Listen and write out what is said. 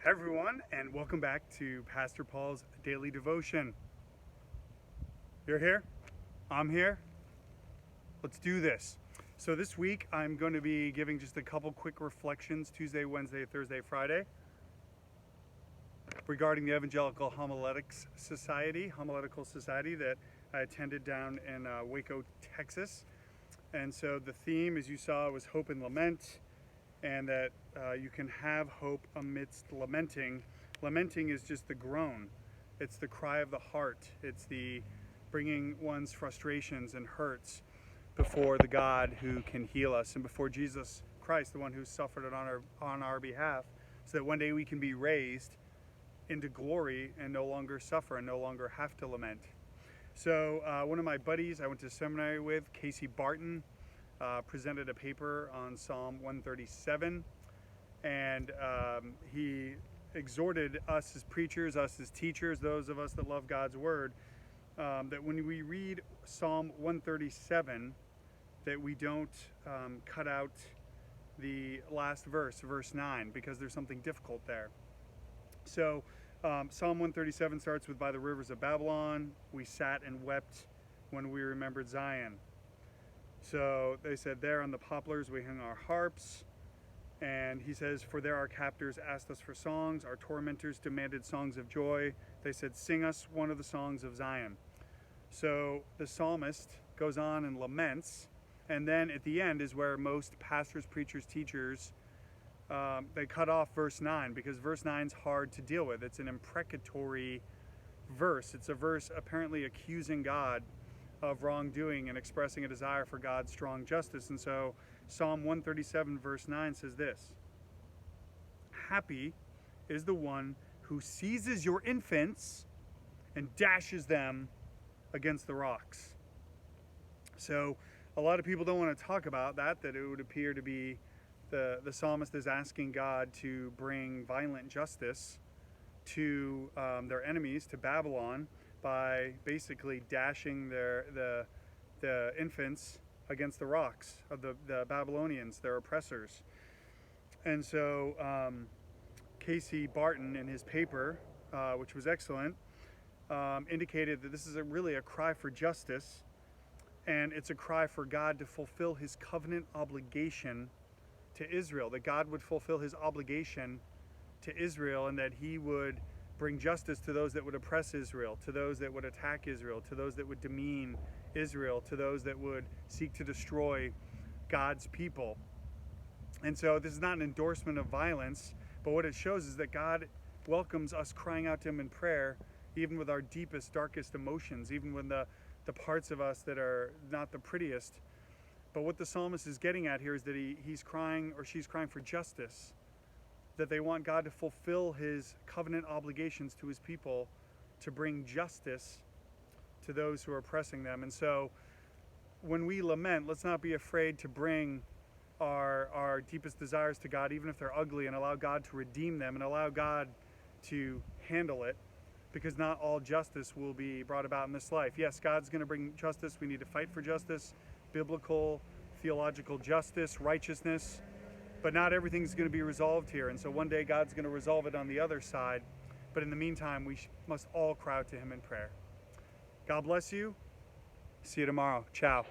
Hey everyone, and welcome back to Pastor Paul's Daily Devotion. You're here? I'm here? Let's do this. So this week I'm going to be giving just a couple quick reflections, Tuesday, Wednesday, Thursday, Friday, regarding the Evangelical Homiletical Society that I attended down in Waco, Texas. And so the theme, as you saw, was hope and lament, and that you can have hope amidst lamenting. Lamenting is just the groan. It's the cry of the heart. It's the bringing one's frustrations and hurts before the God who can heal us and before Jesus Christ, the one who suffered it on our behalf, so that one day we can be raised into glory and no longer suffer and no longer have to lament. So one of my buddies I went to seminary with, Casey Barton, presented a paper on Psalm 137, and he exhorted us as preachers, us as teachers, those of us that love God's Word, that when we read Psalm 137, that we don't cut out the last verse, verse 9, because there's something difficult there. So Psalm 137 starts with, "By the rivers of Babylon, we sat and wept when we remembered Zion." So they said, "There on the poplars we hung our harps." And he says, "For there our captors asked us for songs, our tormentors demanded songs of joy. They said, 'Sing us one of the songs of Zion.'" So the psalmist goes on and laments, and then at the end is where most pastors, preachers, teachers, they cut off verse 9, because verse 9 is hard to deal with. It's an imprecatory verse. It's a verse apparently accusing God of wrongdoing and expressing a desire for God's strong justice. And so Psalm 137 verse 9 says this: "Happy is the one who seizes your infants and dashes them against the rocks." So a lot of people don't want to talk about that it would appear to be the psalmist is asking God to bring violent justice to their enemies, to Babylon, by basically dashing the infants against the rocks of the Babylonians, their oppressors. And so Casey Barton, in his paper, which was excellent, indicated that this is really a cry for justice, and it's a cry for God to fulfill his covenant obligation to Israel, that God would fulfill his obligation to Israel, and that he would bring justice to those that would oppress Israel, to those that would attack Israel, to those that would demean Israel, to those that would seek to destroy God's people. And so this is not an endorsement of violence, but what it shows is that God welcomes us crying out to him in prayer, even with our deepest, darkest emotions, even when the parts of us that are not the prettiest. But what the psalmist is getting at here is that he's crying, or she's crying, for justice, that they want God to fulfill his covenant obligations to his people, to bring justice to those who are oppressing them. And so when we lament, let's not be afraid to bring our deepest desires to God, even if they're ugly, and allow God to redeem them and allow God to handle it, because not all justice will be brought about in this life. Yes, God's going to bring justice. We need to fight for justice, biblical, theological justice, righteousness. But not everything's going to be resolved here. And so one day God's going to resolve it on the other side. But in the meantime, we must all cry out to him in prayer. God bless you. See you tomorrow. Ciao.